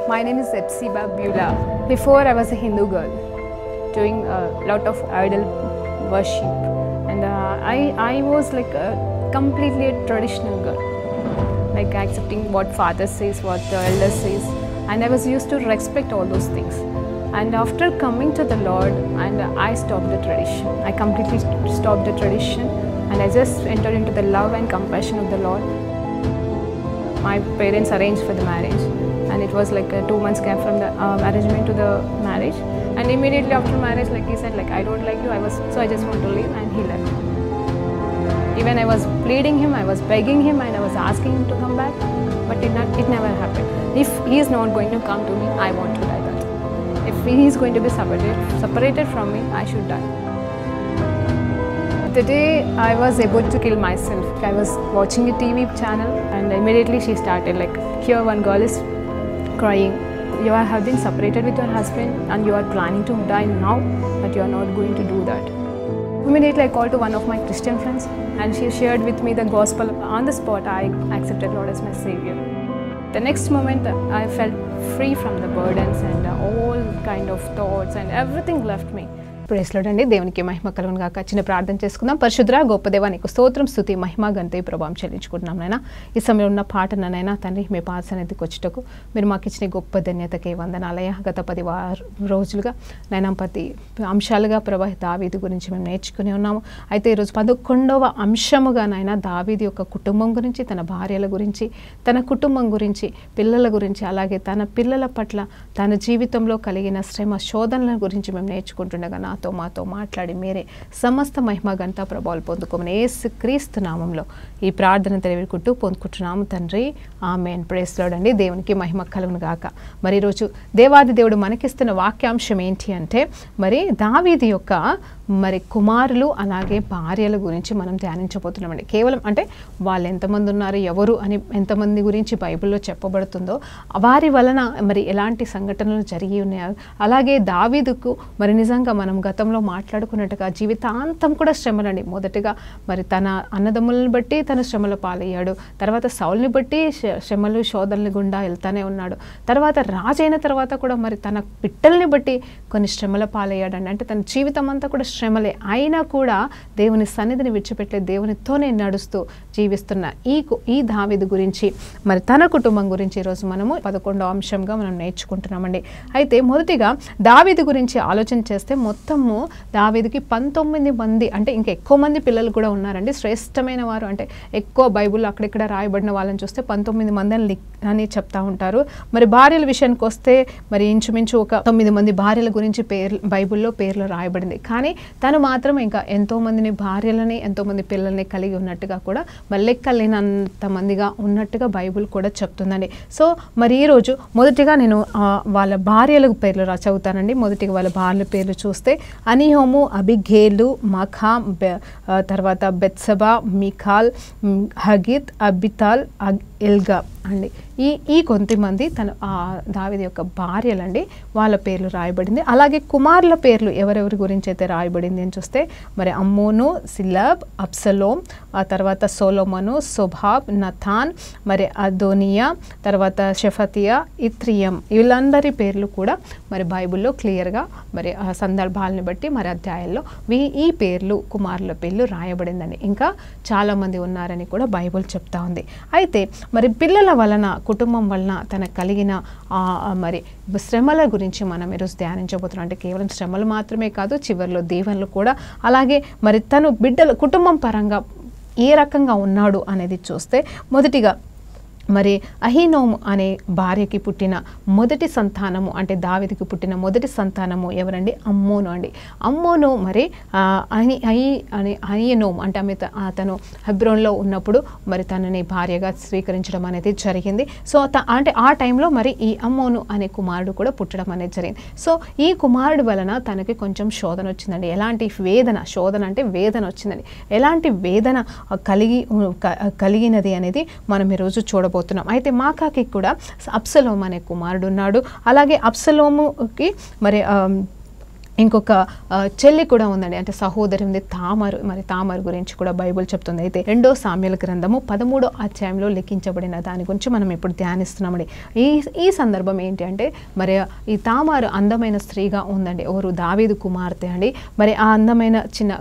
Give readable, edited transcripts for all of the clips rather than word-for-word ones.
My name is Epsiba Beulah. Before I was a Hindu girl doing a lot of idol worship, and I was like completely a traditional girl, like accepting what father says, what the elder says, and I was used to respect all those things. And after coming to the Lord, and I stopped the tradition. I completely stopped the tradition, and I just entered into the love and compassion of the Lord. My parents arranged for the marriage, and it was like a 2 months gap from the arrangement to the marriage. And immediately after marriage, like he said, like I don't like you. So I just want to leave, and he left. Even I was pleading him, I was begging him, and I was asking him to come back, but it never happened. If he is not going to come to me, I want to die. That if he is going to be separated from me, I should die. The day I was about to kill myself, I was watching a TV channel, and immediately she started like, here one girl is crying. You have been separated with your husband and you are planning to die now, but you are not going to do that. Immediately I called to one of my Christian friends, and she shared with me the gospel. On the spot, I accepted Lord as my Savior. The next moment, I felt free from the burdens and all kind of thoughts, and everything left me. Praise lord అండి. దేవునికి మహిమ కలుగును గాక. చిన్న ప్రార్థన చేసుకుందాం. పరిశుద్ధ గొప్ప దేవా, నీకు స్తోత్రం, స్తుతి, మహిమ, ఘనత, ప్రభావం చెల్లించుకుంటున్నాం నైనా. ఈ సమయంలో ఉన్న పాటనైనా తండ్రి మీ పాద సన్నిధికి వచ్చుటకు మీరు మాకు ఇచ్చిన గొప్ప ధన్యతకే వందనాలయ్యా. గత 10 రోజులుగా నైనా 10 అంశాలుగా ప్రభా దావీదు గురించి మేము నేర్చుకుని ఉన్నాము. అయితే ఈరోజు 11వ అంశముగా నైనా దావీదు యొక్క కుటుంబం గురించి, తన భార్యల గురించి, తన కుటుంబం గురించి, పిల్లల గురించి, అలాగే తన పిల్లల పట్ల తన జీవితంలో కలిగిన శ్రమ శోధనల గురించి మేము నేర్చుకుంటుండగా మాతో మాట్లాడి మీరే సమస్త మహిమ ఘనత ప్రభావాలు పొందుకోమని యేసుక్రీస్తు నామంలో ఈ ప్రార్థన తెలివికుంటూ పొందుకుంటున్నాము తండ్రి. ఆమేన్. ప్రైజ్ లార్డ్ అండి. దేవునికి మహిమ కలుగును గాక. మరి ఈరోజు దేవాది దేవుడు మనకిస్తున్న వాక్యాంశం ఏంటి అంటే, మరి దావీదు యొక్క కుమారులు అలాగే భార్యల గురించి మనం ధ్యానించబోతున్నామండి. కేవలం అంటే వాళ్ళు ఎంతమంది ఉన్నారు, ఎవరు అని ఎంతమంది గురించి బైబిల్లో చెప్పబడుతుందో వారి వలన మరి ఎలాంటి సంఘటనలు జరిగి ఉన్నాయో, అలాగే దావీదుకు మరి నిజంగా మనం గతంలో మాట్లాడుకున్నట్టుగా జీవితాంతం కూడా శ్రమలండి. మొదటిగా మరి తన అన్నదమ్ములను బట్టి తను శ్రమల పాలయ్యాడు, తర్వాత సౌలుని బట్టి శ్రమలు శోధనలు గుండా వెళ్తానే ఉన్నాడు, తర్వాత రాజైన తర్వాత కూడా మరి తన బిడ్డల్ని బట్టి కొన్ని శ్రమల పాలయ్యాడండి. అంటే తన జీవితం అంతా కూడా శ్రమలే. అయినా కూడా దేవుని సన్నిధిని విడిచిపెట్టలే, దేవునితోనే నడుస్తూ జీవిస్తున్న ఈ దావీదు గురించి, మరి తన కుటుంబం గురించి ఈరోజు మనము 11వ అంశంగా మనం నేర్చుకుంటున్నామండి. అయితే మొదటిగా దావీదు గురించి ఆలోచన చేస్తే మొత్తము దావీదుకి 19 మంది, అంటే ఇంకా ఎక్కువ మంది పిల్లలు కూడా ఉన్నారండి. శ్రేష్టమైన వారు అంటే ఎక్కువ బైబిల్లో అక్కడిక్కడ రాయబడిన వాళ్ళని చూస్తే 19 మంది అని చెప్తా ఉంటారు. మరి భార్యల విషయానికి వస్తే మరి ఇంచుమించు ఒక 9 మంది భార్యల గురించి బైబిల్లో పేర్లు రాయబడింది. కానీ తను మాత్రం ఇంకా ఎంతోమందిని భార్యలని ఎంతోమంది పిల్లల్ని కలిగి ఉన్నట్టుగా కూడా మరి లెక్కలేనంత మందిగా ఉన్నట్టుగా బైబిల్ కూడా చెప్తుందండి. సో మరి ఈరోజు మొదటిగా నేను వాళ్ళ భార్యల పేర్లు చదువుతానండి. మొదటిగా వాళ్ళ భార్యల పేర్లు చూస్తే అనిహోము, అబిగేలు, మఖా, తర్వాత బెత్సబా, మిఖాల్, హగిత్, అబితాల్, ఎల్గా అండి. ఈ కొంతమంది తన దావీదు యొక్క భార్యలండి, వాళ్ళ పేర్లు రాయబడింది. అలాగే కుమారుల పేర్లు ఎవరెవరి గురించి అయితే రాయబడింది అని చూస్తే మరి అమ్మోను, సిలబ్, అబ్సలోం, ఆ తర్వాత సోలోమను, సోబాబ్, నథాన్, మరి అదోనియా, తర్వాత షెఫతియా, ఇత్రియం, వీళ్ళందరి పేర్లు కూడా మరి బైబిల్లో క్లియర్గా మరి ఆ సందర్భాలను బట్టి మరి అధ్యాయాల్లో ఈ పేర్లు కుమారుల పేర్లు రాయబడిందండి. ఇంకా చాలామంది ఉన్నారని కూడా బైబిల్ చెప్తా ఉంది. అయితే మరి పిల్లల వలన, కుటుంబం వలన తనకు కలిగిన మరి శ్రమల గురించి మనం ఈరోజు ధ్యానించబోతున్నాం. అంటే కేవలం శ్రమలు మాత్రమే కాదు, చివరిలో దీవెనలు కూడా. అలాగే మరి తను బిడ్డల కుటుంబం పరంగా ఏ రకంగా ఉన్నాడు అనేది చూస్తే మొదటిగా మరి అహీనోము అనే భార్యకి పుట్టిన మొదటి సంతానము, అంటే దావీదుకి పుట్టిన మొదటి సంతానము ఎవరండి? అమ్మోను అండి. అమ్మోను మరి అహీనోము అంటే అతను హెబ్రోన్లో ఉన్నప్పుడు మరి తనని భార్యగా స్వీకరించడం అనేది జరిగింది. సో అంటే ఆ టైంలో మరి ఈ అమ్మోను అనే కుమారుడు కూడా పుట్టడం అనేది జరిగింది. సో ఈ కుమారుడు వలన తనకి కొంచెం శోధన వచ్చిందండి. ఎలాంటి వేదన, శోధన అంటే వేదన వచ్చిందండి. ఎలాంటి వేదన కలిగినది అనేది మనం ఈరోజు చూడబోతున్నాం. అయితే మాకాకి కూడా అబ్సలోము అనే కుమారుడు ఉన్నాడు. అలాగే అబ్సలోముకి మరి ఇంకొక చెల్లి కూడా ఉందండి, అంటే సహోదరి ఉంది తామరు. మరి తామరు గురించి కూడా బైబిల్ చెప్తుంది. అయితే 2 సామ్యుల గ్రంథము 13వ అధ్యాయంలో లిఖించబడిన దాని గురించి మనం ఇప్పుడు ధ్యానిస్తున్నామండి. ఈ సందర్భం ఏంటి అంటే మరి ఈ తామారు అందమైన స్త్రీగా ఉందండి. ఎవరు? దావీదు కుమార్తె అండి. మరి ఆ అందమైన చిన్న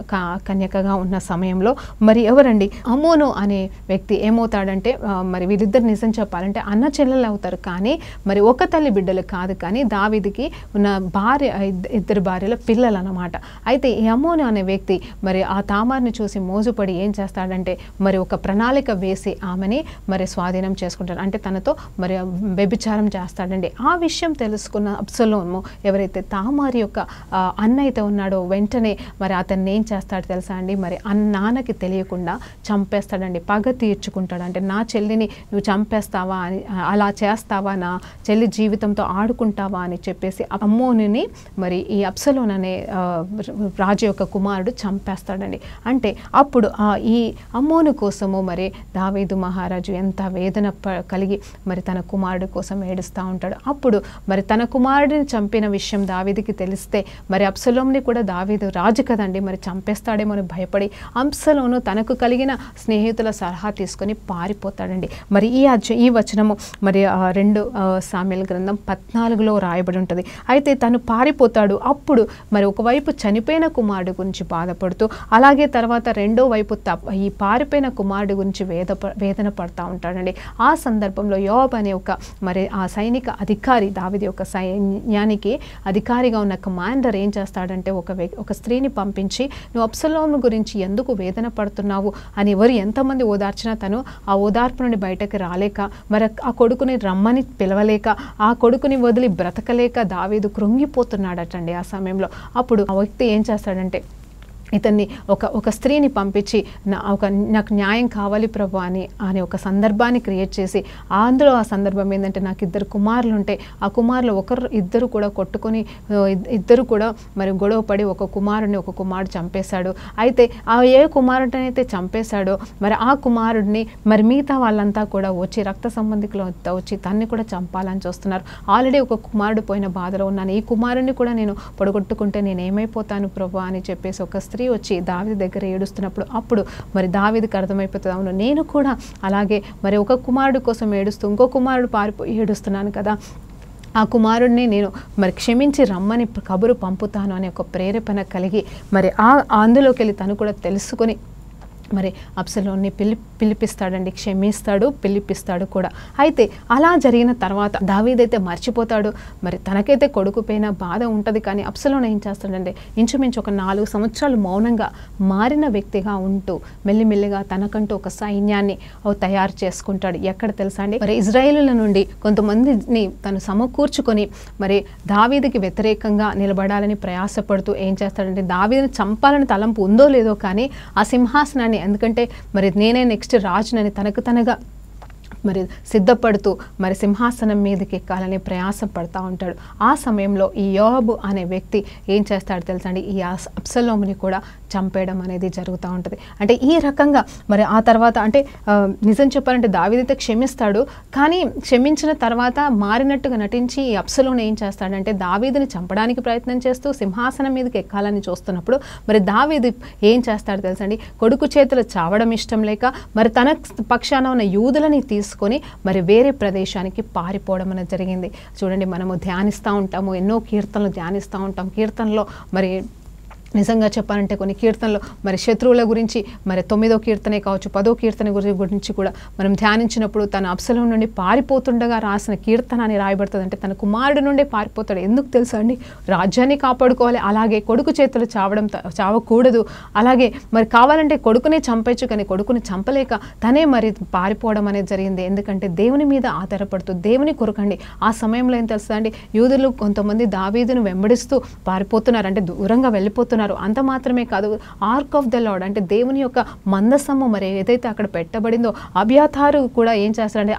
కన్యకగా ఉన్న సమయంలో మరి ఎవరండి? అమ్మోను అనే వ్యక్తి ఏమవుతాడంటే మరి వీళ్ళిద్దరు నిజం చెప్పాలంటే అన్న చెల్లెలు అవుతారు, కానీ మరి ఒక తల్లి బిడ్డలు కాదు. కానీ దావీదుకి ఉన్న భార్య, ఇద్దరు భార్యల పిల్లలు అన్నమాట. అయితే ఈ అమ్మోను అనే వ్యక్తి మరి ఆ తామార్ని చూసి మోజుపడి ఏం చేస్తాడంటే మరి ఒక ప్రణాళిక వేసి ఆమెని మరి స్వాధీనం చేసుకుంటాడు, అంటే తనతో మరి వ్యభిచారం చేస్తాడండి. ఆ విషయం తెలుసుకున్న అబ్సలోము, ఎవరైతే తామార్ యొక్క అన్న అయితే ఉన్నాడో, వెంటనే మరి అతన్ని ఏం చేస్తాడు తెలుసా అండి? మరి నాన్నకి తెలియకుండా చంపేస్తాడండి, పగ తీర్చుకుంటాడు. అంటే నా చెల్లిని నువ్వు చంపేస్తావా అని, అలా చేస్తావా, నా చెల్లి జీవితంతో ఆడుకుంటావా అని చెప్పేసి అమ్మోనుని మరి ఈ అబ్సలోం అనే రాజు యొక్క కుమారుడు చంపేస్తాడండి. అంటే అప్పుడు ఈ అమ్మోను కోసము మరి దావీదు మహారాజు ఎంత వేదన కలిగి మరి తన కుమారుడు కోసం ఏడుస్తూ ఉంటాడు. అప్పుడు మరి తన కుమారుడిని చంపిన విషయం దావీదుకి తెలిస్తే మరి అబ్సలోంని కూడా, దావీదు రాజు కదండి, మరి చంపేస్తాడేమో అని భయపడి అబ్సలోము తనకు కలిగిన స్నేహితుల సలహా తీసుకొని పారిపోతాడండి. మరి ఈ వచనము మరి 2 సామ్యుల గ్రంథం 14లో రాయబడి ఉంటుంది. అయితే తను పారిపోతాడు. అప్పుడు మరి ఒకవైపు చనిపోయిన కుమారుడు గురించి బాధపడుతూ, అలాగే తర్వాత రెండో వైపు ఈ పారిపోయిన కుమారుడు గురించి వేదన పడతా ఉంటాడండి. ఆ సందర్భంలో యోబ్ అనే ఒక మరి ఆ సైనిక అధికారి, దావీదు యొక్క సైన్యానికి అధికారిగా ఉన్న కమాండర్ ఏం చేస్తాడంటే ఒక స్త్రీని పంపించి, నువ్వు అబ్సలోము గురించి ఎందుకు వేదన పడుతున్నావు అని ఎంతమంది ఓదార్చినా తను ఆ ఓదార్పు నుండి బయటకు రాలేక, మరి ఆ కొడుకుని రమ్మని పిలవలేక, ఆ కొడుకుని వదిలి బ్రతకలేక దావీదు కృంగిపోతున్నాడటండి. ఆ సమయంలో అప్పుడు ఆ వ్యక్తి ఏం చేస్తాడంటే ఇతన్ని ఒక స్త్రీని పంపించి నాకు న్యాయం కావాలి ప్రభు అని ఒక సందర్భాన్ని క్రియేట్ చేసి, అందులో ఆ సందర్భం ఏంటంటే నాకు 2 కుమారులు ఉంటే ఆ కుమారులు ఇద్దరు కూడా కొట్టుకొని, ఇద్దరు కూడా మరి గొడవపడి ఒక కుమారుడు చంపేశాడు. అయితే ఏ కుమారుడినైతే చంపేశాడో మరి ఆ కుమారుడిని మరి మిగతా వాళ్ళంతా కూడా వచ్చి రక్త సంబంధికులు వచ్చి తన్ని కూడా చంపాలని చూస్తున్నారు. ఆల్రెడీ ఒక కుమారుడు పోయిన బాధలో ఉన్నాను, ఈ కుమారుడిని కూడా నేను పొడగొట్టుకుంటే నేను ఏమైపోతాను ప్రభు అని చెప్పేసి ఒక స్త్రీ వచ్చి దావీదు దగ్గర ఏడుస్తున్నప్పుడు అప్పుడు మరి దావీదుకి అర్థమైపోతుంది, అవును నేను కూడా అలాగే మరి ఒక కుమారుడు కోసం ఏడుస్తూ ఇంకో కుమారుడు పారిపోయి ఏడుస్తున్నాను కదా, ఆ కుమారుడిని నేను మరి క్షమించి రమ్మని కబురు పంపుతాను అనే ఒక ప్రేరేపణ కలిగి మరి అందులోకి వెళ్ళి తను కూడా తెలుసుకొని మరి అబ్సలోన్ని పిలిపిస్తాడండి, క్షమిస్తాడు, పిలిపిస్తాడు కూడా. అయితే అలా జరిగిన తర్వాత దావీదైతే మర్చిపోతాడు. మరి తనకైతే కొడుకుపోయిన బాధ ఉంటుంది, కానీ అబ్సలోన్ ఏం చేస్తాడంటే ఇంచుమించు ఒక 4 సంవత్సరాలు మౌనంగా మారిన వ్యక్తిగా ఉంటూ మెల్లిమెల్లిగా తనకంటూ ఒక సైన్యాన్ని తయారు చేసుకుంటాడు. ఎక్కడ తెలుసా అండి? మరి ఇజ్రాయేలుల నుండి కొంతమందిని తను సమకూర్చుకొని మరి దావీదుకి వ్యతిరేకంగా నిలబడాలని ప్రయాసపడుతూ ఏం చేస్తాడంటే దావీదుని చంపాలని తలంపు ఉందో లేదో కానీ ఆ సింహాసనాన్ని, ఎందుకంటే మరి నేనే నెక్స్ట్ రాజునని తనగా మరి సిద్ధపడుతూ మరి సింహాసనం మీదకి ఎక్కాలని ప్రయాసం పడతా ఉంటాడు. ఆ సమయంలో ఈ యోబు అనే వ్యక్తి ఏం చేస్తాడు తెలుసా అండి? ఈ అబ్సలోముని కూడా చంపేయడం అనేది జరుగుతూ ఉంటుంది. అంటే ఈ రకంగా మరి ఆ తర్వాత అంటే నిజం చెప్పాలంటే దావీదైతే క్షమిస్తాడు, కానీ క్షమించిన తర్వాత మారినట్టుగా నటించి ఈ అబ్సలోము ఏం చేస్తాడంటే దావీదుని చంపడానికి ప్రయత్నం చేస్తూ సింహాసనం మీదకి ఎక్కాలని చూస్తున్నప్పుడు మరి దావీదు ఏం చేస్తాడు తెలుసా అండి? కొడుకు చేతులు చావడం ఇష్టం లేక మరి తన పక్షాన ఉన్న యూదులని తీసుకొని మరి వేరే ప్రదేశానికి పారిపోవడం అనేది జరిగింది. చూడండి, మనము ధ్యానిస్తూ ఉంటాము, ఎన్నో కీర్తనలు ధ్యానిస్తూ ఉంటాం. కీర్తనలో మరి నిజంగా చెప్పాలంటే కొన్ని కీర్తనలు మరి శత్రువుల గురించి మరి 9వ కీర్తనే కావచ్చు, 10వ కీర్తన గురించి కూడా మనం ధ్యానించినప్పుడు తన అబ్సలోము నుండి పారిపోతుండగా రాసిన కీర్తన అని రాయబడుతుంది. అంటే తన కుమారుడు నుండే పారిపోతాడు. ఎందుకు తెలుసా అండి? రాజ్యాన్ని కాపాడుకోవాలి, అలాగే కొడుకు చేతులు చావకూడదు, అలాగే మరి కావాలంటే కొడుకునే చంపచ్చు, కానీ కొడుకుని చంపలేక తనే మరి పారిపోవడం అనేది జరిగింది. ఎందుకంటే దేవుని మీద ఆధారపడుతూ దేవుని కొరకండి. ఆ సమయంలో ఏం తెలుసా అండి? యూదులు కొంతమంది దావీదును వెంబడిస్తూ పారిపోతున్నారు, అంటే దూరంగా వెళ్ళిపోతున్నారు. చూస్తున్నారు. అంత మాత్రమే కాదు, ఆర్క్ ఆఫ్ ద లార్డ్ అంటే దేవుని యొక్క మందసము మరి ఏదైతే అక్కడ పెట్టబడిందో అబ్యాతారు కూడా ఏం చేస్తాడంటే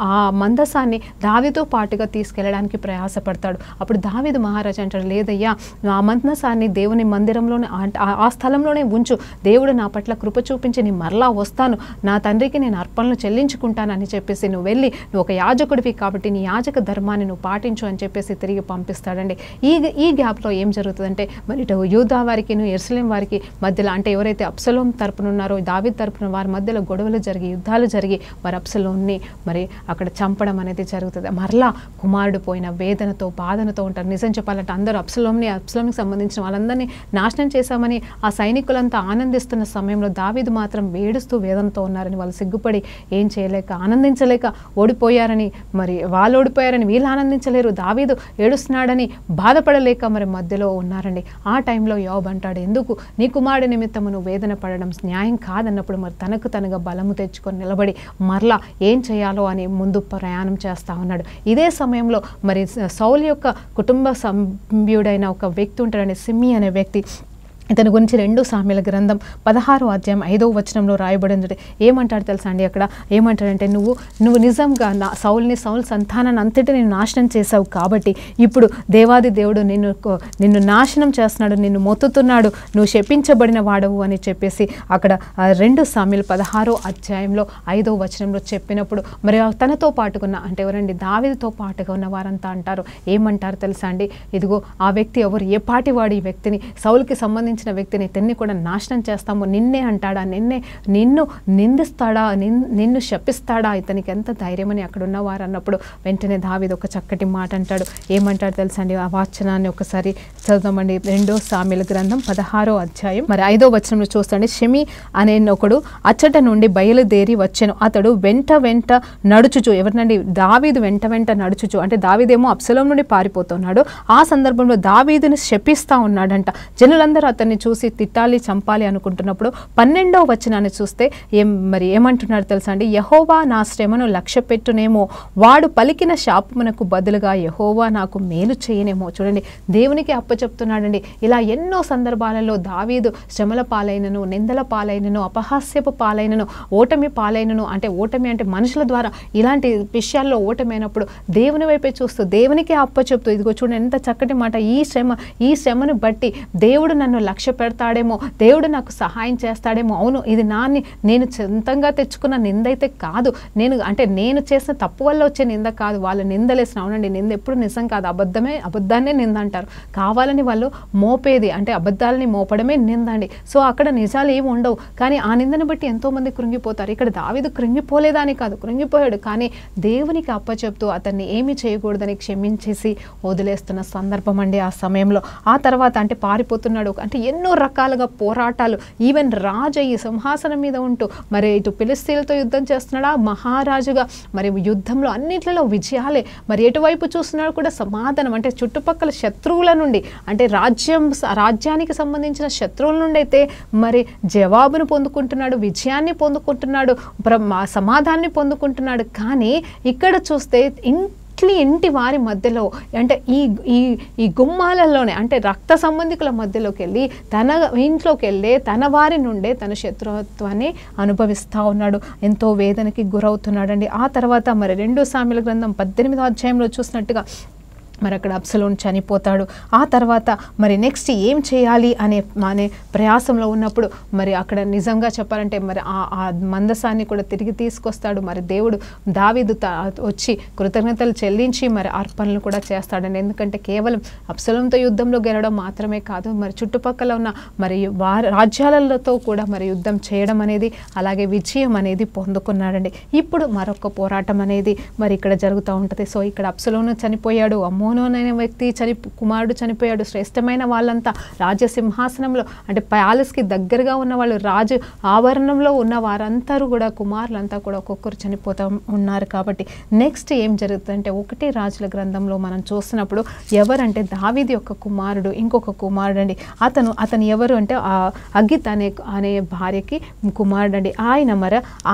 ఆ మందసాన్ని దావీదుతో పాటుగా తీసుకెళ్ళడానికి ప్రయాసపడతాడు. అప్పుడు దావీదు మహారాజు అంటాడు, లేదయ్యా ఆ మందసాన్ని దేవుని మందిరంలోనే ఆ స్థలంలోనే ఉంచు, దేవుడు నా పట్ల కృప చూపించి నీ మరలా వస్తాను, నా తండ్రికి నేను అర్పణలు చెల్లించుకుంటాను అని చెప్పేసి నువ్వు వెళ్ళి నువ్వు ఒక యాజకుడివి కాబట్టి నీ యాజక ధర్మాన్ని నువ్వు పాటించు అని చెప్పేసి తిరిగి పంపిస్తాడండి. ఈ గ్యాప్లో ఏం జరుగుతుందంటే మరి ఇటు యూదా వారికి యెరూషలేం వారికి మధ్యలో అంటే ఎవరైతే అబ్షలోం తరపున ఉన్నారో దావీదు తరపున వారి మధ్యలో గొడవలు జరిగి యుద్ధాలు జరిగి మరి అబ్షలోంని మరి అక్కడ చంపడం అనేది జరుగుతుంది. మరలా కుమారుడు పోయిన వేదనతో బాధనతో ఉంటారు. నిజం చెప్పాలంటే అందరూ అబ్షలోంకి సంబంధించిన వాళ్ళందరినీ నాశనం చేశామని ఆ సైనికులంతా ఆనందిస్తున్న సమయంలో దావీదు మాత్రం ఏడుస్తూ వేదనతో ఉన్నారని వాళ్ళు సిగ్గుపడి ఏం చేయలేక ఆనందించలేక ఓడిపోయారని మరి వాళ్ళు ఓడిపోయారని వీళ్ళు ఆనందించలేరు, దావీదు ఏడుస్తున్నాడని బాధపడలేక మరి మధ్యలో ఉన్నారండి. ఆ టైంలో యోబు అంటాడు, ఎందుకు నీ కుమారుడి నిమిత్తము నువ్వు వేదన పడడం న్యాయం కాదన్నప్పుడు మరి తనకు తనగా బలము తెచ్చుకొని నిలబడి మరలా ఏం చేయాలో అని ముందు ప్రయాణం చేస్తా ఉన్నాడు. ఇదే సమయంలో మరి సౌలు యొక్క కుటుంబ సభ్యుడైన ఒక వ్యక్తి ఉంటాడండి, సిమ్మి అనే వ్యక్తి. ఇతని గురించి 2 సామ్యుల గ్రంథం 16వ అధ్యాయం 5వ వచనంలో రాయబడింది. ఏమంటాడు తెలుసా అండి, అక్కడ ఏమంటాడంటే నువ్వు నిజంగా సౌలు సంతానాన్ని అంతటి నేను నాశనం చేశావు కాబట్టి ఇప్పుడు దేవాది దేవుడు నిన్ను నాశనం చేస్తున్నాడు, నిన్ను మొత్తుతున్నాడు, నువ్వు శపించబడిన వాడవు అని చెప్పేసి అక్కడ 2 సామ్యుల 16వ అధ్యాయంలో 5వ వచనంలో చెప్పినప్పుడు మరి తనతో పాటుకున్న అంటే ఎవరండి దావీదుతో పాటుగా ఉన్న వారంతా అంటారు, ఏమంటారు తెలుసా అండి, ఇదిగో ఆ వ్యక్తి ఎవరు, ఏ పాటి వాడు ఈ వ్యక్తిని, సౌలుకి సంబంధించిన వ్యక్తిని ఇతన్ని కూడా నాశనం చేస్తాము, నిన్నే అంటాడా, నిన్ను నిందిస్తాడా, నిన్ను శపిస్తాడా, ఇతనికి ఎంత ధైర్యం అని అక్కడ ఉన్నవారు అన్నప్పుడు వెంటనే దావీదు ఒక చక్కటి మాట అంటాడు. ఏమంటాడు తెలుసా అండి, ఆ వాచనాన్ని ఒకసారి చదువుదామండి. 2 సామ్యుల గ్రంథం 16వ అధ్యాయం మరి 5వ వచనంలో చూస్తాండి. షెమి అనే ఒకడు అచ్చట నుండి బయలుదేరి వచ్చెను, అతడు వెంట నడుచుచు, ఎవరినండి దావీదు వెంట నడుచుచు, అంటే దావీదేమో అబ్షలోం నుండి పారిపోతున్నాడు, ఆ సందర్భంలో దావీదుని శపిస్తా ఉన్నాడంట. జనులందరూ అతన్ని చూసి తిట్టాలి చంపాలి అనుకుంటున్నప్పుడు 12వ వచనాన్ని చూస్తే ఏమంటున్నాడు తెలుసా అండి, యెహోవా నా శ్రమను లక్ష్యపెట్టునేమో, వాడు పలికిన శాపమునకు బదులుగా యెహోవా నాకు మేలు చేయనేమో. చూడండి, దేవునికి అప్పచెప్తున్నాడండి. ఇలా ఎన్నో సందర్భాలలో దావీదు శ్రమల పాలైనను, నిందల పాలైనను, అపహాస్యపు పాలైనను, ఓటమి పాలైనను, అంటే ఓటమి అంటే మనుషుల ద్వారా ఇలాంటి విషయాల్లో ఓటమి అయినప్పుడు దేవుని వైపే చూస్తూ దేవునికే అప్పచెప్తూ, ఇదిగో చూడండి ఎంత చక్కటి మాట, ఈ శ్రమను బట్టి దేవుడు నన్ను లక్ష్య పెడతాడేమో, దేవుడు నాకు సహాయం చేస్తాడేమో. అవును, ఇది నేను సొంతంగా తెచ్చుకున్న నింద అయితే కాదు, నేను చేసిన తప్పు వల్ల వచ్చే నింద కాదు, వాళ్ళు నిందలేసిన. అవునండి, నింద ఎప్పుడు నిజం కాదు, అబద్ధాన్నే నింద అంటారు. కావాలని వాళ్ళు మోపేది అంటే అబద్ధాలని మోపడమే నింద అండి. సో అక్కడ నిజాలు ఏమి ఉండవు, కానీ ఆ నిందను బట్టి ఎంతోమంది కృంగిపోతారు. ఇక్కడ దావీదు కృంగిపోలేదని కాదు, కృంగిపోయాడు, కానీ దేవునికి అప్పచెప్తూ అతన్ని ఏమి చేయకూడదని క్షమించేసి వదిలేస్తున్న సందర్భం అండి ఆ సమయంలో. ఆ తర్వాత అంటే పారిపోతున్నాడు, అంటే ఎన్నో రకాలుగా పోరాటాలు, ఈవెన్ రాజు ఈ సింహాసనం మీద ఉంటూ మరి ఇటు ఫిలిస్తీన్లతో యుద్ధం చేస్తున్నాడా మహారాజుగా, మరి యుద్ధంలో అన్నిట్లలో విజయాలే, మరి ఎటువైపు చూస్తున్నాడు కూడా సమాధానం, అంటే చుట్టుపక్కల శత్రువుల నుండి అంటే రాజ్యానికి సంబంధించిన శత్రువుల నుండి అయితే మరి జవాబును పొందుకుంటున్నాడు, విజయాన్ని పొందుకుంటున్నాడు, సమాధానాన్ని పొందుకుంటున్నాడు. కానీ ఇక్కడ చూస్తే ఇంటి వారి మధ్యలో అంటే ఈ గుమ్మాలలోనే అంటే రక్త సంబంధికుల మధ్యలోకి వెళ్ళి తన ఇంట్లోకి వెళ్ళి తన వారి నుండే తన శత్రుత్వాన్ని అనుభవిస్తూ ఉన్నాడు, ఎంతో వేదనకి గురవుతున్నాడండి. ఆ తర్వాత మరి 2 సామ్యుల గ్రంథం 18వ అధ్యాయంలో చూసినట్టుగా మరి అక్కడ అబ్షలోం చనిపోతాడు. ఆ తర్వాత మరి నెక్స్ట్ ఏం చేయాలి అనే ప్రయాసంలో ఉన్నప్పుడు మరి అక్కడ నిజంగా చెప్పాలంటే మరి ఆ మందసాన్ని కూడా తిరిగి తీసుకొస్తాడు. మరి దేవుడు దావీదు వచ్చి కృతజ్ఞతలు చెల్లించి మరి అర్పణలు కూడా చేస్తాడండి. ఎందుకంటే కేవలం అబ్షలోంతో యుద్ధంలో గెలవడం మాత్రమే కాదు, మరి చుట్టుపక్కల ఉన్న మరి రాజ్యాలతో కూడా మరి యుద్ధం చేయడం అనేది అలాగే విజయం అనేది పొందుకున్నాడండి. ఇప్పుడు మరొక పోరాటం అనేది మరి ఇక్కడ జరుగుతూ ఉంటుంది. సో ఇక్కడ అబ్షలోం చనిపోయాడు, అమ్మోను అనే వ్యక్తి కుమారుడు చనిపోయాడు, శ్రేష్టమైన వాళ్ళంతా రాజసింహాసనంలో అంటే ప్యాలెస్కి దగ్గరగా ఉన్న వాళ్ళు, రాజు ఆవరణంలో ఉన్న వారందరూ కూడా కుమారులంతా కూడా ఒక్కొక్కరు చనిపోతూ ఉన్నారు. కాబట్టి నెక్స్ట్ ఏం జరుగుతుందంటే 1 రాజుల గ్రంథంలో మనం చూసినప్పుడు ఎవరంటే దావీదు యొక్క కుమారుడు ఇంకొక కుమారుడు అండి. అతను ఎవరు అంటే అగిత్ అనే భార్యకి కుమారుడు అండి.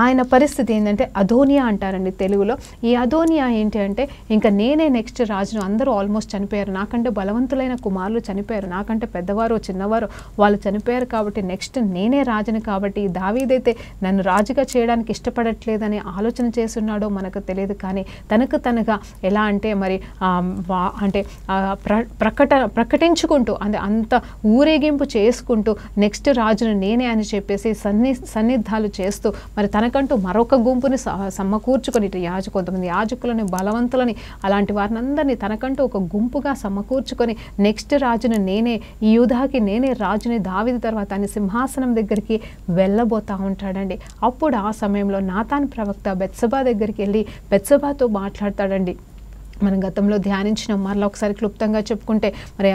ఆయన పరిస్థితి ఏంటంటే అదోనియా అంటారండి తెలుగులో. ఈ అదోనియా ఏంటి అంటే ఇంకా నేనే నెక్స్ట్ రాజును, అందరూ అందరూ ఆల్మోస్ట్ చనిపోయారు, నాకంటే బలవంతులైన కుమారులు చనిపోయారు, నాకంటే పెద్దవారు చిన్నవారు వాళ్ళు చనిపోయారు, కాబట్టి నెక్స్ట్ నేనే రాజుని, కాబట్టి దావీదైతే నన్ను రాజుగా చేయడానికి ఇష్టపడట్లేదని ఆలోచన చేస్తున్నాడో మనకు తెలియదు. కానీ తనకు తనగా ఎలా అంటే మరి అంటే ప్రకటించుకుంటూ అంత ఊరేగింపు చేసుకుంటూ నెక్స్ట్ రాజును నేనే అని చెప్పేసి సన్నిధాలు చేస్తూ మరి తనకంటూ మరొక గుంపుని సమకూర్చుకొని, ఇటు కొంతమంది యాజకులని, బలవంతులని, అలాంటి వారిని అందరినీ తనకంటూ ఒక గుంపుగా సమకూర్చుకొని నెక్స్ట్ రాజును నేనే, ఈ యూదాకి నేనే రాజుని, దావీదు తర్వాత అని సింహాసనం దగ్గరికి వెళ్ళబోతా ఉంటాడండి. అప్పుడు ఆ సమయంలో నాతాన్ ప్రవక్త బెత్షెబా దగ్గరికి వెళ్ళి బెత్షెబాతో మాట్లాడతాడండి. మనం గతంలో ధ్యానించిన మరలా ఒకసారి క్లుప్తంగా చెప్పుకుంటే మరి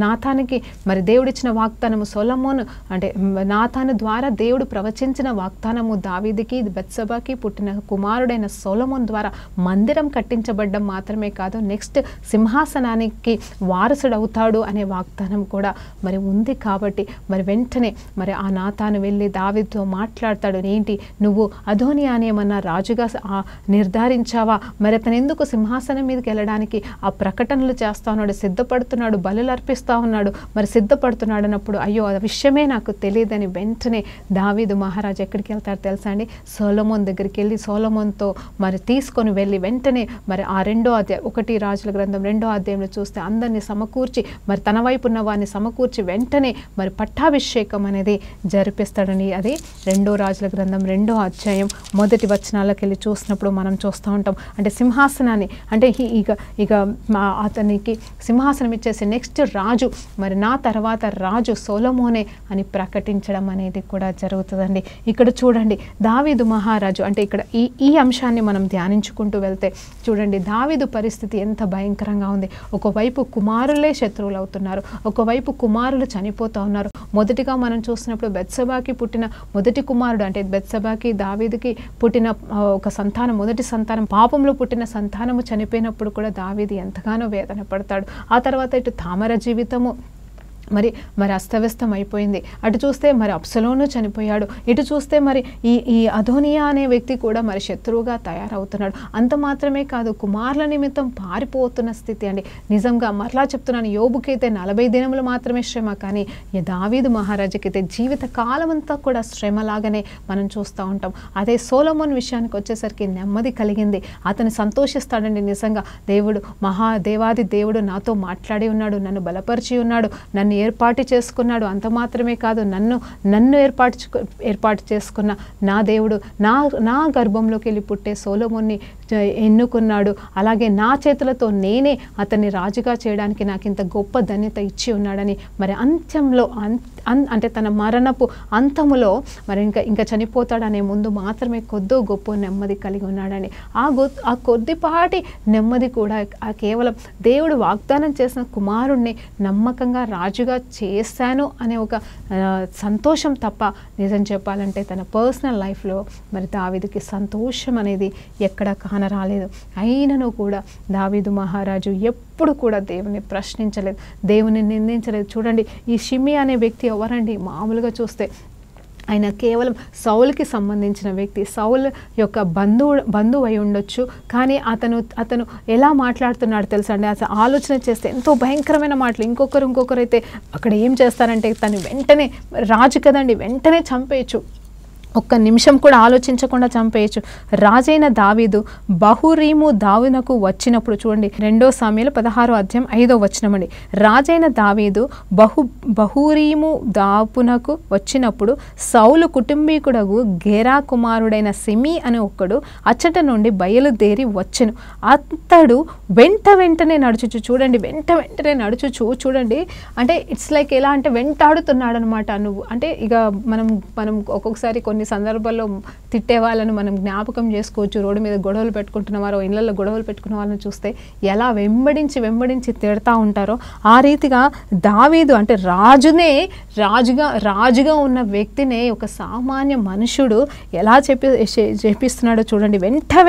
నాతానికి మరి దేవుడిచ్చిన వాగ్దానము సొలొమోను అంటే నాతాను ద్వారా దేవుడు ప్రవచించిన వాగ్దానము దావీదుకి బెత్షెబాకి పుట్టిన కుమారుడైన సొలొమోను ద్వారా మందిరం కట్టించబడ్డం మాత్రమే కాదు, నెక్స్ట్ సింహాసనానికి వారసుడవుతాడు అనే వాగ్దానం కూడా మరి ఉంది. కాబట్టి మరి వెంటనే మరి ఆ నాతాను వెళ్ళి దావీదుతో మాట్లాడతాడు, ఏంటి నువ్వు అదోనియా అనేమన్నా రాజుగా నిర్ధారించావా, మరి అతను ఎందుకు సింహాసనం మీద వెళ్ళడానికి ఆ ప్రకటనలు చేస్తా ఉన్నాడు, సిద్ధపడుతున్నాడు, బలులు అర్పిస్తూ ఉన్నాడు, మరి సిద్ధపడుతున్నాడు అన్నప్పుడు అయ్యో ఆ విషయమే నాకు తెలియదని వెంటనే దావీదు మహారాజు ఎక్కడికి వెళ్తారు తెలుసా అండి, సొలొమోన్ దగ్గరికి వెళ్ళి సొలొమోన్తో మరి తీసుకొని వెళ్ళి వెంటనే మరి ఆ 2వ అధ్యాయం 1 రాజుల గ్రంథం 2వ అధ్యాయంలో చూస్తే అందరినీ సమకూర్చి మరి తన వైపు ఉన్న వారిని సమకూర్చి వెంటనే మరి పట్టాభిషేకం అనేది జరిపిస్తాడని, అది 2వ రాజుల గ్రంథం 2వ అధ్యాయం 1 వచనాలకు వెళ్ళి చూసినప్పుడు మనం చూస్తూ ఉంటాం. అంటే సింహాసనాన్ని అంటే ఇక అతనికి సింహాసనం ఇచ్చేసి నెక్స్ట్ రాజు మరి నా తర్వాత రాజు సొలొమోనే అని ప్రకటించడం అనేది కూడా జరుగుతుందండి. ఇక్కడ చూడండి దావీదు మహారాజు అంటే ఇక్కడ ఈ అంశాన్ని మనం ధ్యానించుకుంటూ వెళ్తే చూడండి దావీదు పరిస్థితి ఎంత భయంకరంగా ఉంది. ఒకవైపు కుమారులే శత్రువులు అవుతున్నారు, ఒకవైపు కుమారులు చనిపోతూ ఉన్నారు. మొదటిగా మనం చూసినప్పుడు బెత్షెబాకి పుట్టిన మొదటి కుమారుడు అంటే బెత్షెబాకి దావీదుకి పుట్టిన ఒక సంతానం, మొదటి సంతానం పాపంలో పుట్టిన సంతానము చనిపోయినప్పుడు కూడా దావీదు ఎంతగానో వేదన పడతాడు. ఆ తర్వాత ఇటు తామర జీవితము మరి అస్తవ్యస్తం అయిపోయింది. అటు చూస్తే మరి అబ్సలోను చనిపోయాడు, ఇటు చూస్తే మరి ఈ అదోనియా అనే వ్యక్తి కూడా మరి శత్రువుగా తయారవుతున్నాడు. అంత మాత్రమే కాదు కుమారుల నిమిత్తం పారిపోతున్న స్థితి అండి. నిజంగా మరలా చెప్తున్నాను, యోబుకైతే 40 దినములు మాత్రమే శ్రమ, కానీ దావీదు మహారాజుకైతే జీవిత కాలం అంతా కూడా శ్రమలాగానే మనం చూస్తూ ఉంటాం. అదే సొలొమోన్ విషయానికి వచ్చేసరికి నెమ్మది కలిగింది, అతను సంతోషిస్తాడండి. నిజంగా దేవుడు దేవాది దేవుడు నాతో మాట్లాడి ఉన్నాడు, నన్ను బలపరిచి ఉన్నాడు, నన్ను ఏర్పాటు చేసుకున్నాడు. అంత మాత్రమే కాదు నన్ను ఏర్పాటు చేసుకున్న నా దేవుడు నా గర్భంలోకి వెళ్ళి పుట్టే సొలొమోన్ని ఎన్నుకున్నాడు. అలాగే నా చేతులతో నేనే అతన్ని రాజుగా చేయడానికి నాకు ఇంత గొప్ప ధన్యత ఇచ్చి ఉన్నాడని మరి అంత్యంలో అంటే తన మరణపు అంతములో మరి ఇంకా చనిపోతాడనే ముందు మాత్రమే కొద్దో గొప్ప నెమ్మది కలిగి ఉన్నాడని, ఆ కొద్దిపాటి నెమ్మది కూడా కేవలం దేవుడు వాగ్దానం చేసిన కుమారుణ్ణి నమ్మకంగా రాజుగా చేశాను అనే ఒక సంతోషం తప్ప నిజం చెప్పాలంటే తన పర్సనల్ లైఫ్లో మరి దావీదుకి సంతోషం అనేది ఎక్కడ కానరాలేదు. అయినను కూడా దావీదు మహారాజు ఎప్పుడు కూడా దేవుని ప్రశ్నించలేదు, దేవుని నిందించలేదు. చూడండి ఈ షిమి అనే వ్యక్తి ఎవరండి, మామూలుగా చూస్తే ఆయన కేవలం సౌలుకి సంబంధించిన వ్యక్తి, సౌలు యొక్క బంధువు అయి ఉండొచ్చు, కానీ అతను ఎలా మాట్లాడుతున్నాడు తెలుసా అండి, అసలు ఆలోచన చేస్తే ఎంతో భయంకరమైన మాటలు. ఇంకొకరు అయితే అక్కడ ఏం చేస్తారంటే తను వెంటనే రాజు కదండి వెంటనే చంపేయచ్చు, ఒక్క నిమిషం కూడా ఆలోచించకుండా చంపేయచ్చు. రాజైన దావీదు బహూరీము దావునకు వచ్చినప్పుడు చూడండి 2 సమూయేలు 16వ అధ్యాయం 5వ వచనమండి. రాజైన దావీదు బహూరీము దాపునకు వచ్చినప్పుడు సౌలు కుటుంబీకుడగు గేరా కుమారుడైన సిమి అని ఒకడు అచ్చట నుండి బయలుదేరి వచ్చెను. అతడు వెంటనే నడుచుచు చూడండి వెంటనే నడుచుచు చూడండి అంటే ఇట్స్ లైక్ ఎలా అంటే వెంటాడుతున్నాడు అనమాట. నువ్వు అంటే ఇక మనం ఒక్కొక్కసారి కొన్ని సందర్భాల్లో తిట్టే వాళ్ళను మనం జ్ఞాపకం చేసుకోవచ్చు. రోడ్డు మీద గొడవలు పెట్టుకుంటున్న వారు, ఇళ్లలో గొడవలు పెట్టుకున్న వాళ్ళని చూస్తే ఎలా వెంబడించి తిడతా ఉంటారో ఆ రీతిగా దావీదు అంటే రాజుగా ఉన్న వ్యక్తినే ఒక సామాన్య మనుషుడు ఎలా చెప్పిస్తున్నాడో చూడండి.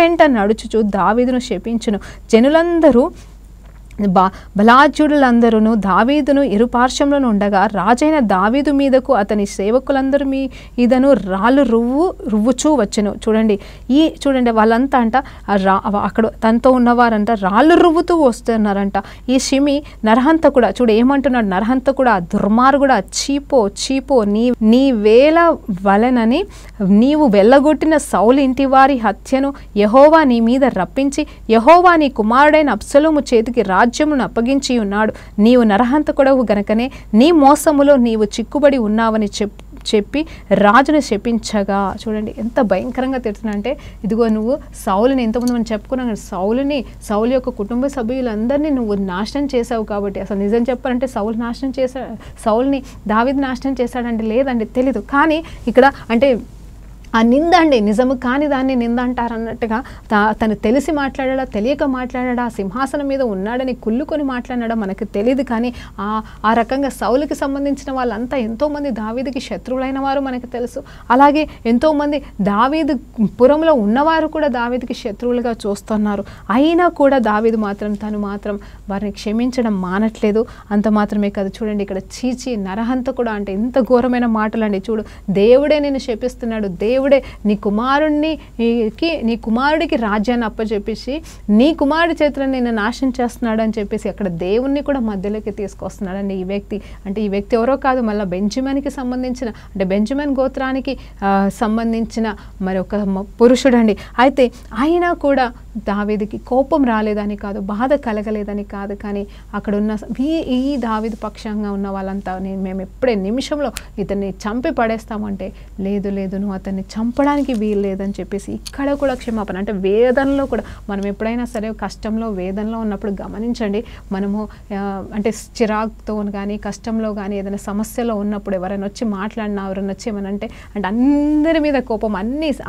వెంట నడుచుచు దావీదును శపించును. జనులందరూ బలాఢ్యులందరూ దావీదును ఇరుపార్శ్వంలోను ఉండగా రాజైన దావీదు మీదకు అతని సేవకులందరూ మీదను రాళ్ళు రువ్వుచూ వచ్చెను. చూడండి వాళ్ళంతా అంట అక్కడ తనతో ఉన్నవారంట రాళ్ళు రువ్వుతూ వస్తున్నారంట. ఈ షిమి నరహంతకుడా, ఏమంటున్నాడు, నరహంతకుడా, దుర్మార్గుడా, చీపో నీ వేల వలనని నీవు వెళ్ళగొట్టిన సౌలు ఇంటి వారి హత్యను యెహోవా నీ మీద రప్పించి యెహోవా నీ కుమారుడైన అబ్షలోము చేతికి రాజ్యమును అప్పగించి ఉన్నాడు. నీవు నరహంతకుడవు గనకనే నీ మోసములో నీవు చిక్కుబడి ఉన్నావని చెప్పి రాజును శపించగా. చూడండి ఎంత భయంకరంగా తిడుతున్నా అంటే, ఇదిగో నువ్వు సౌలుని, ఎంతమంది మనం చెప్పుకున్నాం కదా, సౌలు యొక్క కుటుంబ సభ్యులందరినీ నువ్వు నాశనం చేసావు కాబట్టి, అసలు నిజం చెప్పాలంటే సౌలుని దావీదు నాశనం చేశాడంటే లేదండి, తెలీదు. కానీ ఇక్కడ అంటే ఆ నింద అండి, నిజము కాని దాన్ని నింద అంటారు అన్నట్టుగా తను తెలిసి మాట్లాడా తెలియక మాట్లాడా, సింహాసనం మీద ఉన్నాడని కుళ్ళుకొని మాట్లాడా మనకు తెలియదు. కానీ ఆ రకంగా సౌలుకి సంబంధించిన వాళ్ళంతా ఎంతోమంది దావీదుకి శత్రువులైన వారు మనకు తెలుసు. అలాగే ఎంతోమంది దావీదు పురంలో ఉన్నవారు కూడా దావీదుకి శత్రువులుగా చూస్తున్నారు. అయినా కూడా దావీదు తను మాత్రం వారిని క్షమించడం మానట్లేదు. అంత మాత్రమే కాదు, చూడండి ఇక్కడ చీచి నరహంత కూడా అంటే ఎంత ఘోరమైన మాటలండి. చూడు, దేవుడే నేను శపిస్తున్నాడు, దేవుడే నీ కుమారుడికి రాజ్యాన్ని అప్పచెప్పేసి నీ కుమారుడి చేతులను నేను నాశనం చేస్తున్నాడు అని చెప్పేసి అక్కడ దేవుణ్ణి కూడా మధ్యలోకి తీసుకొస్తున్నాడండి ఈ వ్యక్తి. అంటే ఈ వ్యక్తి ఎవరో కాదు, మళ్ళీ బెంజమిన్కి సంబంధించిన, అంటే బెంజమిన్ గోత్రానికి సంబంధించిన మరి ఒక పురుషుడండి. అయితే అయినా కూడా దావీదుకి కోపం రాలేదని కాదు, బాధ కలగలేదని కాదు, కానీ అక్కడ ఉన్న ఈ దావీదు పక్షంగా ఉన్న వాళ్ళంతా మేము ఎప్పుడే నిమిషంలో ఇతన్ని చంపి పడేస్తామంటే లేదు నువ్వు అతన్ని చంపడానికి వీలు లేదని చెప్పేసి ఇక్కడ కూడా క్షమాపణ. అంటే వేదనలో కూడా మనం ఎప్పుడైనా సరే కష్టంలో వేదనలో ఉన్నప్పుడు గమనించండి, మనము అంటే చిరాకుతో కానీ కష్టంలో కానీ ఏదైనా సమస్యలో ఉన్నప్పుడు ఎవరైనా వచ్చి మాట్లాడినా, ఎవరైనా వచ్చి ఏమనంటే అంటే అందరి మీద కోపం,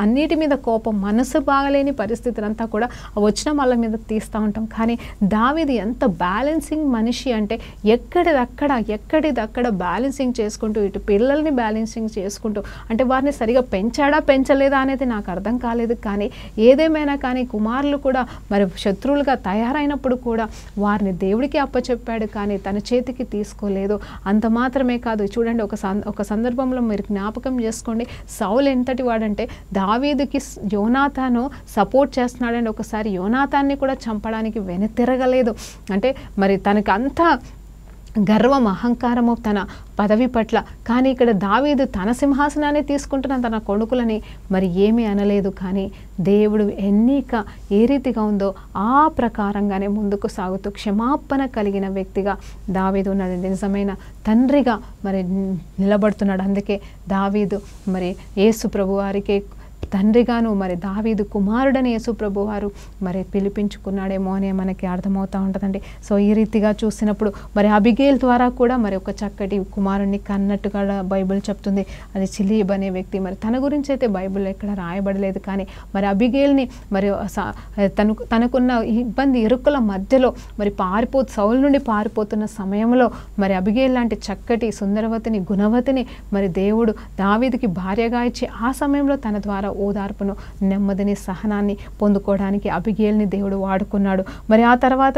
అన్నిటి మీద కోపం, మనసు బాగలేని పరిస్థితులంతా కూడా వచ్చిన వాళ్ళ మీద తీస్తూ ఉంటాం. కానీ దావీదు ఎంత బ్యాలెన్సింగ్ మనిషి అంటే ఎక్కడిదక్కడ బ్యాలెన్సింగ్ చేసుకుంటూ, ఇటు పిల్లల్ని బ్యాలెన్సింగ్ చేసుకుంటూ, అంటే వారిని సరిగా పెంచలేదా అనేది నాకు అర్థం కాలేదు. కానీ ఏదేమైనా కానీ కుమారులు కూడా మరి శత్రువులుగా తయారైనప్పుడు కూడా వారిని దేవుడికి అప్పచెప్పాడు, కానీ తన చేతికి తీసుకోలేదు. అంత మాత్రమే కాదు, చూడండి ఒక సందర్భంలో మీరు జ్ఞాపకం చేసుకోండి, సౌలు ఎంతటి వాడంటే దావీదుకి యోనాతాను సపోర్ట్ చేస్తున్నాడండి. ఒకసారి యోనాతాన్ని కూడా చంపడానికి వెనుతిరగలేదు. అంటే మరి తనకు అంత గర్వం, అహంకారము తన పదవి పట్ల. కానీ ఇక్కడ దావీదు తన సింహాసనాన్ని తీసుకుంటున్న తన కొడుకులని మరి ఏమీ అనలేదు. కానీ దేవుడు ఎన్నిక ఏ రీతిగా ఉందో ఆ ప్రకారంగానే ముందుకు సాగుతూ క్షమాపణ కలిగిన వ్యక్తిగా దావీదు ఉన్నాడు. నిజమైన తండ్రిగా మరి నిలబడుతున్నాడు. అందుకే దావీదు మరి యేసు ప్రభువారికి తండ్రిగాను మరి దావీదు కుమారుడని యేసుప్రభు వారు మరి పిలిపించుకున్నాడేమో అని మనకి అర్థమవుతూ ఉంటుందండి. సో ఈ రీతిగా చూసినప్పుడు మరి అబిగేల్ ద్వారా కూడా మరి ఒక చక్కటి కుమారుణ్ణి కన్నట్టుగా బైబిల్ చెప్తుంది. అది చిలీబ్ అనే వ్యక్తి, మరి తన గురించి అయితే బైబిల్ ఎక్కడ రాయబడలేదు. కానీ మరి అబిగేల్ని మరి తనకున్న ఇబ్బంది ఇరుకుల మధ్యలో మరి సౌలు నుండి పారిపోతున్న సమయంలో మరి అబిగేల్ లాంటి చక్కటి సుందరవతిని, గుణవతిని మరి దేవుడు దావీదుకి భార్యగా ఇచ్చి ఆ సమయంలో తన ద్వారా ఓదార్పును, నెమ్మదిని, సహనాన్ని పొందుకోవడానికి అబిగేల్ని దేవుడు వాడుకున్నాడు. మరి ఆ తర్వాత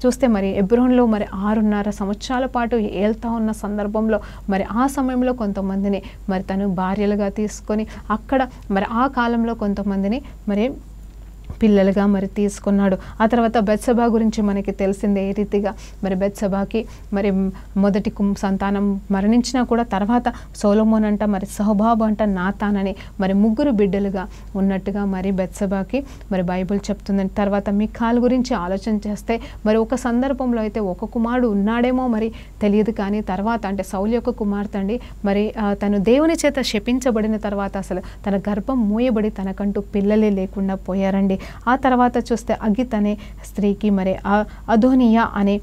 చూస్తే మరి హెబ్రోన్లో మరి 6.5 సంవత్సరాల పాటు ఏళ్తా ఉన్న సందర్భంలో మరి ఆ సమయంలో కొంతమందిని మరి తను భార్యలుగా తీసుకొని అక్కడ మరి ఆ కాలంలో కొంతమందిని మరి పిల్లలుగా మరి తీసుకున్నాడు. ఆ తర్వాత బెత్సెబా గురించి మనకి తెలిసిందే. ఏ రీతిగా మరి బెత్సెబాకి మరి మొదటి సంతానం మరణించినా కూడా తర్వాత సొలొమోన్ అంట, మరి సహబాబు అంట, నాతాన్ అని మరి 3 బిడ్డలుగా ఉన్నట్టుగా మరి బెత్సెబాకి మరి బైబిల్ చెప్తుంది. తర్వాత మిఖాల్ గురించి ఆలోచన చేస్తే మరి ఒక సందర్భంలో అయితే ఒక కుమారుడు ఉన్నాడేమో మరి తెలియదు. కానీ తర్వాత అంటే సౌలు యొక్క కుమార్తె అండి మరి తను దేవుని చేత శపించబడిన తర్వాత అసలు తన గర్భం మూయబడి తనకంటూ పిల్లలే లేకుండా పోయారండి. ఆ తర్వాత చూస్తే అగిత్ అనే స్త్రీకి మరి అదోనియా అనే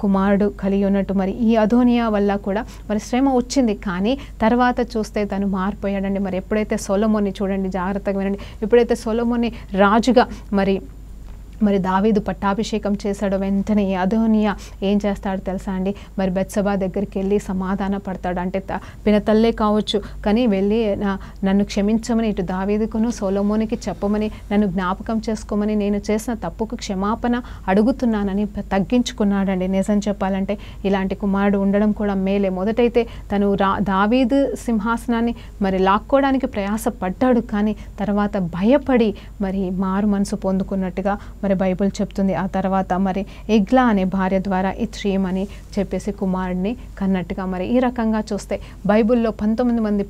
కుమారుడు కలిగి ఉన్నట్టు మరి ఈ అదోనియా వల్ల కూడా మరి శ్రమ వచ్చింది. కానీ తర్వాత చూస్తే తను మారిపోయాడండి. మరి ఎప్పుడైతే సొలొమోన్ని చూడండి, జాగ్రత్తగా వినండి, ఎప్పుడైతే సొలొమోన్ని రాజుగా మరి మరి దావీదు పట్టాభిషేకం చేశాడో వెంటనే అదోనియా ఏం చేస్తాడో తెలుసా అండి, మరి బెత్షెబా దగ్గరికి వెళ్ళి సమాధాన పడతాడు. అంటే పినతల్లే కావచ్చు, కానీ వెళ్ళి నన్ను క్షమించమని ఇటు దావీదుకును సొలొమోనుకి చెప్పమని, నన్ను జ్ఞాపకం చేసుకోమని, నేను చేసిన తప్పుకు క్షమాపణ అడుగుతున్నానని తగ్గించుకున్నాడండి. నిజం చెప్పాలంటే ఇలాంటి కుమారుడు ఉండడం కూడా మేలే. మొదటైతే తను దావీదు సింహాసనాన్ని మరి లాక్కోవడానికి ప్రయాసపడ్డాడు, కానీ తర్వాత భయపడి మరి మారు మనసు పొందుకున్నట్టుగా మరి బైబిల్ చెప్తుంది. ఆ తర్వాత మరి ఎగ్లా అనే భార్య ద్వారా ఇత్రీమని చెప్పేసి కుమారుడిని కన్నట్టుగా. మరి ఈ రకంగా చూస్తే బైబిల్లో 19 మంది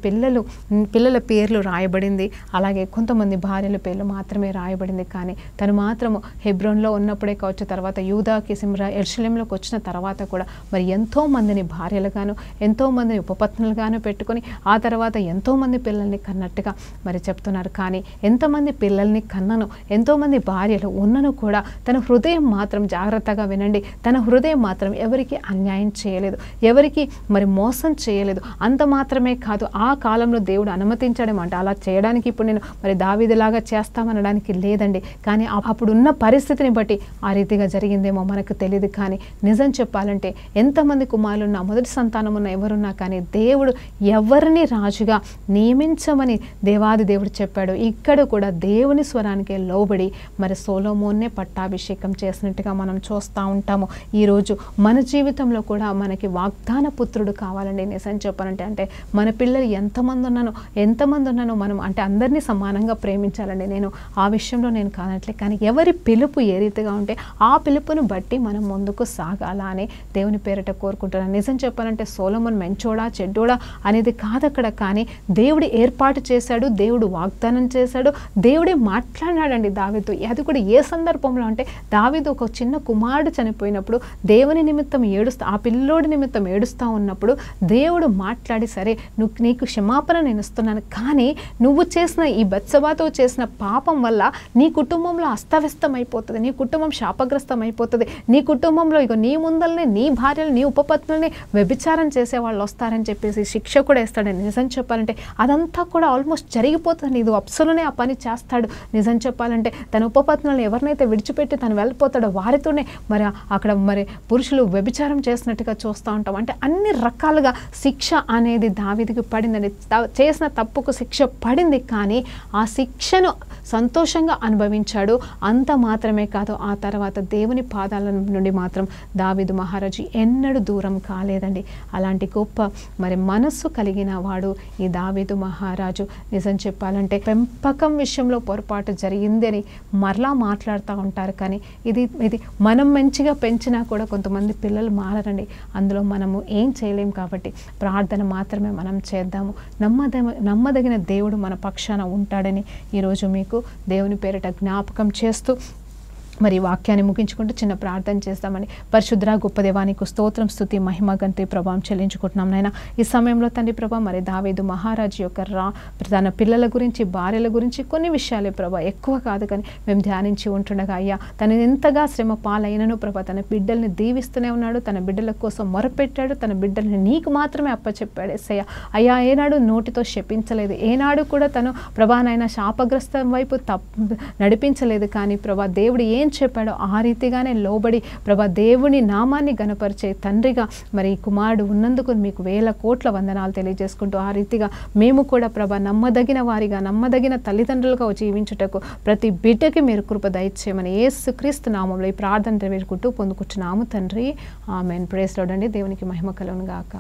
పిల్లల పేర్లు రాయబడింది, అలాగే కొంతమంది భార్యల పేర్లు మాత్రమే రాయబడింది. కానీ తను మాత్రము హెబ్రోన్లో ఉన్నప్పుడే కావచ్చు, తర్వాత యూదాకి యెరూషలేములోకి వచ్చిన తర్వాత కూడా మరి ఎంతో మందిని భార్యలుగాను ఎంతో మందిని ఉపపత్నులుగాను పెట్టుకొని ఆ తర్వాత ఎంతోమంది పిల్లల్ని కన్నట్టుగా మరి చెప్తున్నారు. కానీ ఎంతమంది పిల్లల్ని కన్నను, ఎంతోమంది భార్యలు ఉన్నను కూడా తన హృదయం మాత్రం జాగ్రత్తగా వినండి, తన హృదయం మాత్రం ఎవరికి అన్యాయం చేయలేదు, ఎవరికి మరి మోసం చేయలేదు. అంత మాత్రమే కాదు, ఆ కాలంలో దేవుడు అనుమతించడం అలా చేయడానికి ఇప్పుడు నేను మరి దావీదులాగా చేస్తామనడానికి లేదండి. కానీ అప్పుడున్న పరిస్థితిని బట్టి ఆ రీతిగా జరిగిందేమో మనకు తెలియదు. కానీ నిజం చెప్పాలంటే ఎంతమంది కుమారులున్నా, మొదటి సంతానం ఉన్న ఎవరున్నా కానీ దేవుడు ఎవరిని రాజుగా నియమించమని దేవాది దేవుడు చెప్పాడు. ఇక్కడ కూడా దేవుని స్వరానికే లోబడి మరి సొలొమోన్నే పట్టాభిషేకం చేసినట్టుగా మనం చూస్తూ ఉంటాము. ఈరోజు మన జీవితంలో కూడా మనకి వాగ్దాన పుత్రుడు కావాలండి. నిజం చెప్పాలంటే అంటే మన పిల్లలు ఎంతమంది ఉన్నానో మనం అంటే అందరినీ సమానంగా ప్రేమించాలండి. నేను ఆ విషయంలో నేను కానట్లే, కానీ ఎవరి పిలుపు ఏ రీతిగా ఉంటే ఆ పిలుపును బట్టి మనం ముందుకు సాగాలా అని దేవుని పేరిట కోరుకుంటున్నాను. నిజం చెప్పాలంటే సొలొమోన్ మంచోడా చెడ్డోడా అనేది కాదక్కడ, కానీ దేవుడు ఏర్పాటు చేశాడు, దేవుడు వాగ్దానం చేశాడు, దేవుడే మాట్లాడాడండి దావీదుతో. అది కూడా ఏ సందర్భంలో అంటే దావీదు ఒక చిన్న కుమారుడు చనిపోయినప్పుడు దేవుని నిమిత్తం ఆ పిల్లోడి నిమిత్తం ఏడుస్తూ ఉన్నప్పుడు దేవుడు మాట్లాడి, సరే నీకు క్షమాపణ నేను ఇస్తున్నాను, కానీ నువ్వు చేసిన ఈ బెత్షెబాతో చేసిన పాపం వల్ల నీ కుటుంబంలో అస్తవ్యస్తం అయిపోతుంది, నీ కుటుంబం శాపగ్రస్తం అయిపోతుంది, నీ కుటుంబంలో నీ ముందల్ని నీ భార్యలు నీ ఉపపత్నుల్ని వ్యభిచారం చేసే వాళ్ళు వస్తారని చెప్పేసి శిక్ష కూడా వేస్తాడని. నిజం చెప్పాలంటే అదంతా కూడా ఆల్మోస్ట్ జరిగిపోతుంది. ఇది అప్సలోనే ఆ పని చేస్తాడు. నిజం చెప్పాలంటే తన ఉపపత్నులను ఎవరినైతే విడిచిపెట్టి తను వెళ్ళిపోతాడో వారితోనే మరి అక్కడ మరి పురుషులు వ్యభిచారం చేసినట్టుగా చూస్తూ ఉంటాం. అంటే అన్ని రకాలుగా శిక్ష అనేది దావీదుకి పడిందండి. చేసిన తప్పుకు శిక్ష పడింది, కానీ ఆ శిక్షను సంతోషంగా అనుభవించాడు. అంత మాత్రమే కాదు, ఆ తర్వాత దేవుని పాదాల నుండి మాత్రం దావీదు మహారాజు ఎన్నడూ దూరం కాలేదండి. అలాంటి గొప్ప మరి మనస్సు కలిగిన వాడు ఈ దావీదు మహారాజు. నిజం చెప్పాలంటే పెంపకం విషయంలో పొరపాటు జరిగిందని మరలా మాట్లాడుతూ ఉంటారు, కానీ ఇది మనం మంచిగా పెంచినా కూడా కొంతమంది పిల్లలు మారరండి. అందులో మనము ఏం చేయలేం. కాబట్టి ప్రార్థన మాత్రమే మనం చేద్దాము. నమ్మదగిన దేవుడు మన పక్షాన ఉంటాడని ఈరోజు మీకు దేవుని పేరిట జ్ఞాపకం చేస్తూ మరి వాక్యాన్ని ముగించుకుంటూ చిన్న ప్రార్థన చేస్తామని. పరిశుద్ధ గొప్ప దేవానికి స్తోత్రం, స్తుతి, మహిమ, గంతి, ప్రభావం చెల్లించుకుంటున్నాం నాయన. ఈ సమయంలో తండ్రి ప్రభా మరి దావీదు మహారాజు యొక్క తన పిల్లల గురించి భార్యల గురించి కొన్ని విషయాలే ప్రభా, ఎక్కువ కాదు కానీ మేము ధ్యానించి ఉంటుండగా అయ్యా తను ఎంతగా శ్రమ పాలైనను ప్రభా తన బిడ్డల్ని దీవిస్తూనే ఉన్నాడు, తన బిడ్డల కోసం మొరపెట్టాడు, తన బిడ్డల్ని నీకు మాత్రమే అప్పచెప్పాడు ఎస్సయ్య. అయ్యా ఏనాడు నోటితో శపించలేదు, ఏనాడు కూడా తను ప్రభానైనా శాపగ్రస్తం వైపు నడిపించలేదు. కానీ ప్రభా దేవుడు ఏం చెప్పాడో ఆ రీతిగానే లోబడి ప్రభా దేవుని నామాన్ని గణపరిచే తండ్రిగా మరి కుమారుడు ఉన్నందుకు మీకు 1000 కోట్ల వందనాలు తెలియజేసుకుంటూ ఆ రీతిగా మేము కూడా ప్రభా నమ్మదగిన వారిగా నమ్మదగిన తల్లిదండ్రులుగా జీవించుటకు ప్రతి బిడ్డకి మీరు కృప దయచేయమని యేసుక్రీస్తు నామములో ఈ ప్రార్థన నెరవేర్చుకుంటూ పొందుకుంటున్నాము తండ్రి. ఆమేన్. ప్రైజ్ లార్డ్ అండి. దేవునికి మహిమ కలుగును గాక.